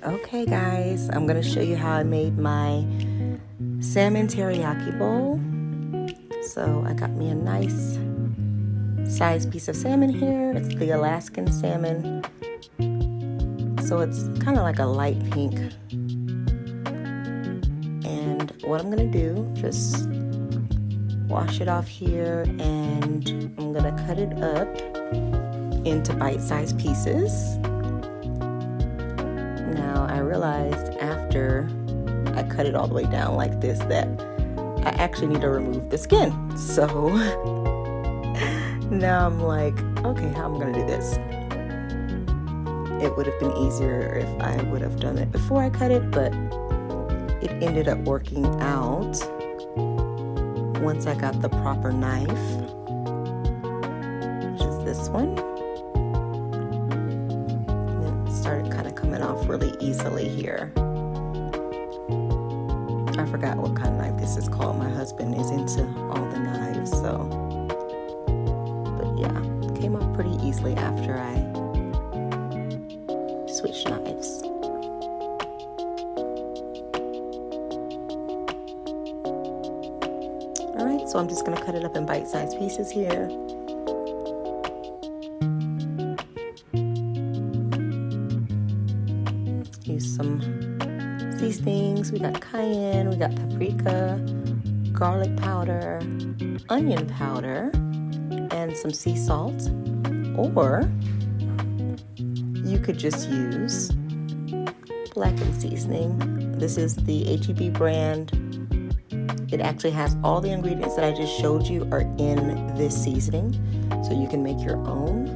Okay guys, I'm going to show you how I made my salmon teriyaki bowl. So I got me a nice sized piece of salmon here. It's the Alaskan salmon. So it's kind of like a light pink. And what I'm going to do, just wash it off here, and I'm going to cut it up into bite-sized pieces. Now I realized after I cut it all the way down like this that I actually need to remove the skin. So now I'm like, okay, how am I gonna do this? It would have been easier if I would have done it before I cut it, but it ended up working out once I got the proper knife, which is this one. And it started kind of coming off really easily here. I forgot what kind of knife this is called. My husband is into all the knives, so. But yeah, it came off pretty easily after I switched knives. Alright, so I'm just going to cut it up in bite-sized pieces here. Use some seasonings. We got cayenne, we got paprika, garlic powder, onion powder, and some sea salt. Or you could just use blackened seasoning. This is the HEB brand. It actually has all the ingredients that I just showed you are in this seasoning. So you can make your own,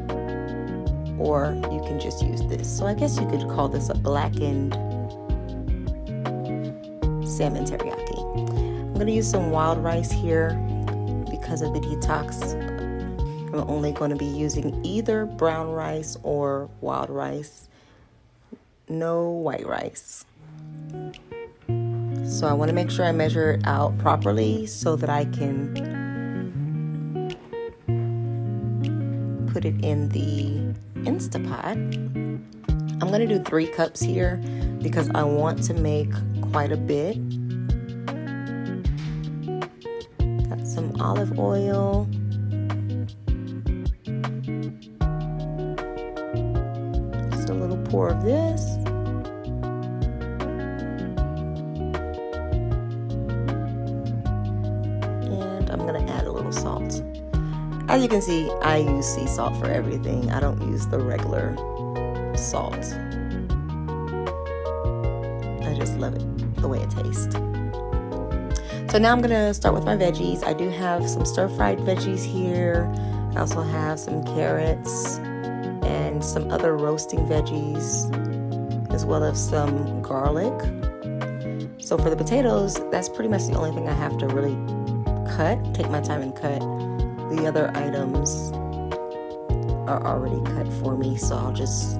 or you can just use this. So I guess you could call this a blackened salmon teriyaki. I'm going to use some wild rice here because of the detox. I'm only going to be using either brown rice or wild rice. No white rice. So I want to make sure I measure it out properly so that I can put it in the Instapot. I'm going to do 3 cups here because I want to make quite a bit. Got some olive oil. Just a little pour of this. And I'm going to add a little salt. As you can see, I use sea salt for everything. I don't use the regular salt. I just love it the way it tastes. So now I'm gonna start with my veggies. I do have some stir-fried veggies here. I also have some carrots and some other roasting veggies, as well as some garlic. So for the potatoes, that's pretty much the only thing I have to really take my time and cut. The other items are already cut for me, so I'll just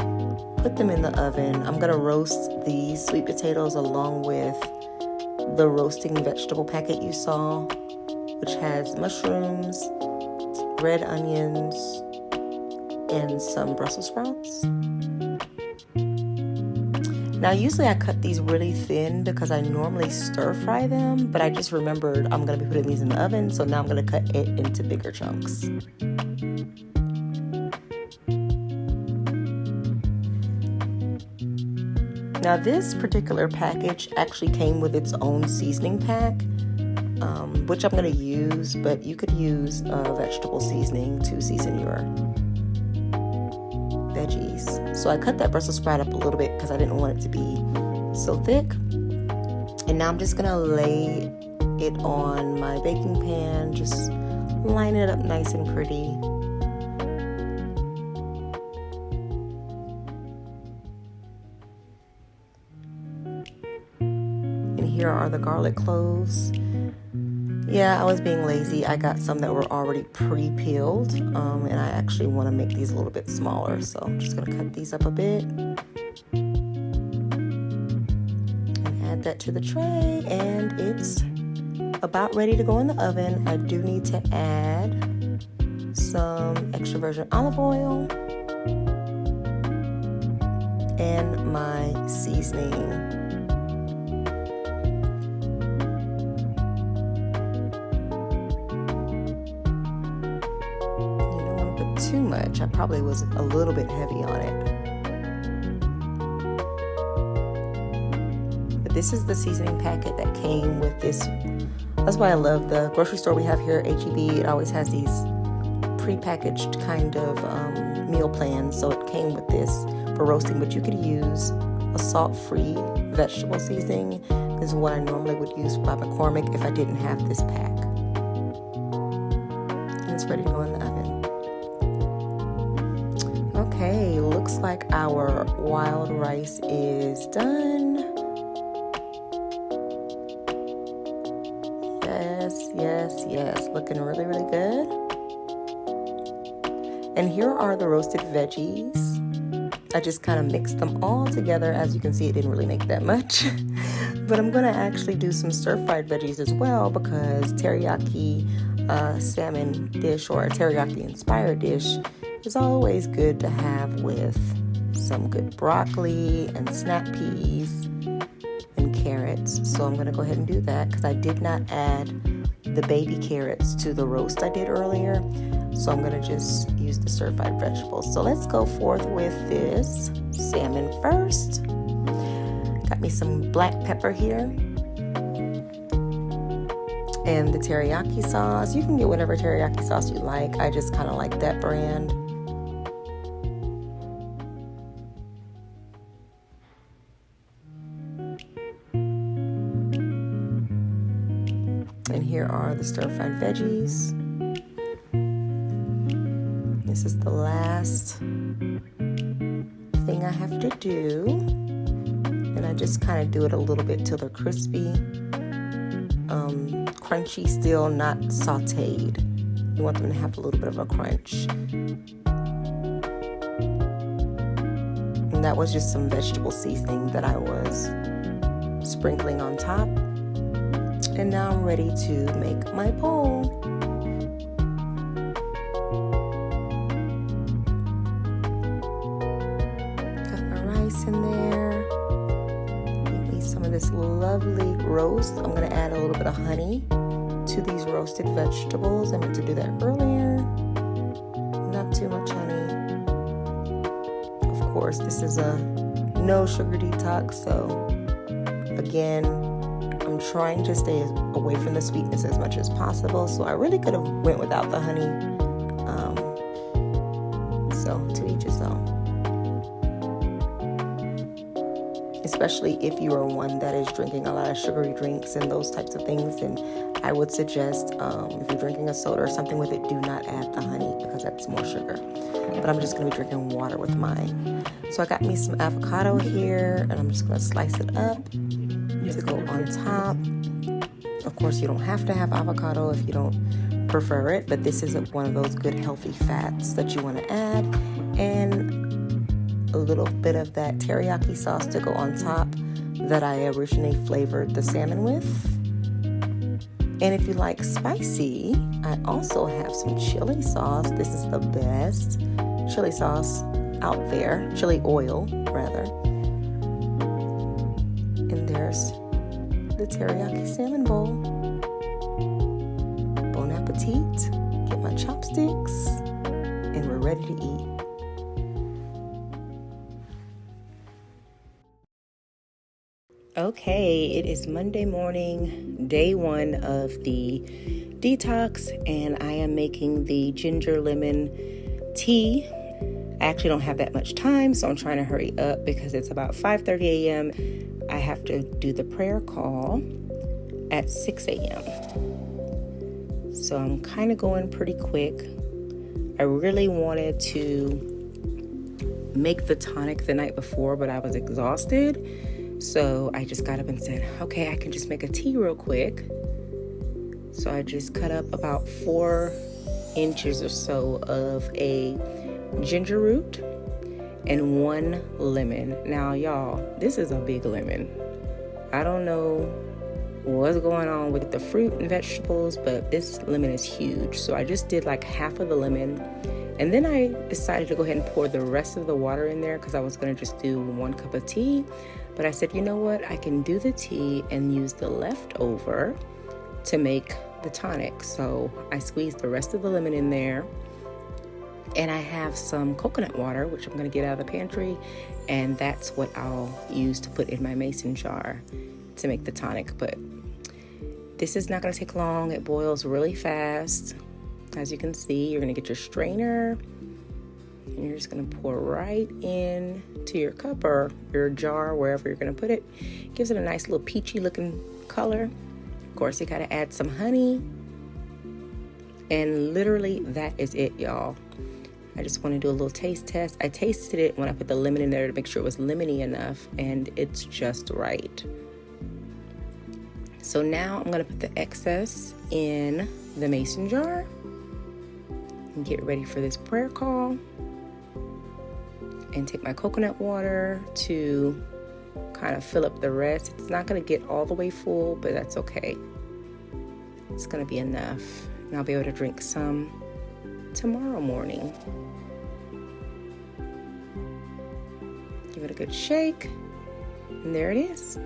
put them in the oven. I'm gonna roast these sweet potatoes along with the roasting vegetable packet you saw, which has mushrooms, red onions, and some Brussels sprouts. Now usually I cut these really thin because I normally stir fry them, but I just remembered I'm gonna be putting these in the oven, so now I'm gonna cut it into bigger chunks. Now this particular package actually came with its own seasoning pack, which I'm going to use, but you could use vegetable seasoning to season your veggies. So I cut that Brussels sprout up a little bit because I didn't want it to be so thick. And now I'm just going to lay it on my baking pan, just line it up nice and pretty. Here are the garlic cloves. Yeah, I was being lazy. I got some that were already pre-peeled, and I actually want to make these a little bit smaller, so I'm just going to cut these up a bit and add that to the tray, and it's about ready to go in the oven. I do need to add some extra virgin olive oil and my seasoning. You don't want to put too much. I probably was a little bit heavy on it. But this is the seasoning packet that came with this. That's why I love the grocery store we have here at HEB. It always has these prepackaged kind of meal plans. So it came with this for roasting, but you could use a salt-free vegetable seasoning. This is what I normally would use by McCormick if I didn't have this pack. And it's ready to go in the oven. Okay, looks like our wild rice is done. Yes, looking really, really good. And here are the roasted veggies. I just kind of mixed them all together. As you can see, it didn't really make that much. But I'm gonna actually do some stir-fried veggies as well, because teriyaki salmon dish or a teriyaki inspired dish is always good to have with some good broccoli and snap peas and carrots. So I'm gonna go ahead and do that because I did not add the baby carrots to the roast I did earlier. So I'm gonna just use the stir-fried vegetables. So let's go forth with this salmon first. Got me some black pepper here. And the teriyaki sauce. You can get whatever teriyaki sauce you like. I just kind of like that brand. And here are the stir-fried veggies. This is the last thing I have to do. And I just kind of do it a little bit till they're crispy. Crunchy still, not sauteed. You want them to have a little bit of a crunch. And that was just some vegetable seasoning that I was sprinkling on top. And now I'm ready to make my bowl. Got my rice in there. Give me some of this lovely roast. I'm gonna add a little bit of honey to these roasted vegetables. I meant to do that earlier. Not too much honey. Of course, this is a no sugar detox, so again, I'm trying to stay away from the sweetness as much as possible. So I really could have went without the honey. So to each his own. Especially if you are one that is drinking a lot of sugary drinks and those types of things, then I would suggest if you're drinking a soda or something with it, do not add the honey because that's more sugar. But I'm just going to be drinking water with mine. So I got me some avocado here, and I'm just going to slice it up to go on top. Of course, you don't have to have avocado if you don't prefer it, but this is one of those good healthy fats that you want to add, and a little bit of that teriyaki sauce to go on top that I originally flavored the salmon with. And if you like spicy, I also have some chili sauce. This is the best chili sauce out there, chili oil rather. And there's the teriyaki salmon bowl. Bon appetit. Get my chopsticks, and we're ready to eat. Okay, it is Monday morning, day 1 of the detox, and I am making the ginger lemon tea. I actually don't have that much time, so I'm trying to hurry up because it's about 5:30 a.m. I have to do the prayer call at 6 a.m. So I'm kind of going pretty quick. I really wanted to make the tonic the night before, but I was exhausted. So I just got up and said, okay, I can just make a tea real quick. So I just cut up about 4 inches or so of a ginger root and 1 lemon. Now, y'all, this is a big lemon. I don't know what's going on with the fruit and vegetables, but this lemon is huge. So I just did like half of the lemon, and then I decided to go ahead and pour the rest of the water in there because I was going to just do 1 cup of tea. But I said, you know what, I can do the tea and use the leftover to make the tonic. So I squeezed the rest of the lemon in there, and I have some coconut water, which I'm going to get out of the pantry, and that's what I'll use to put in my mason jar to make the tonic. But this is not going to take long. It boils really fast. As you can see, you're going to get your strainer, and you're just going to pour right in to your cup or your jar, wherever you're going to put it. Gives it a nice little peachy looking color. Of course, you got to add some honey, and literally that is it, y'all. I just want to do a little taste test. I tasted it when I put the lemon in there to make sure it was lemony enough, and it's just right. So now I'm going to put the excess in the mason jar and get ready for this prayer call, and take my coconut water to kind of fill up the rest. It's not going to get all the way full, but that's okay. It's going to be enough, and I'll be able to drink some tomorrow morning. Give it a good shake, and there it is.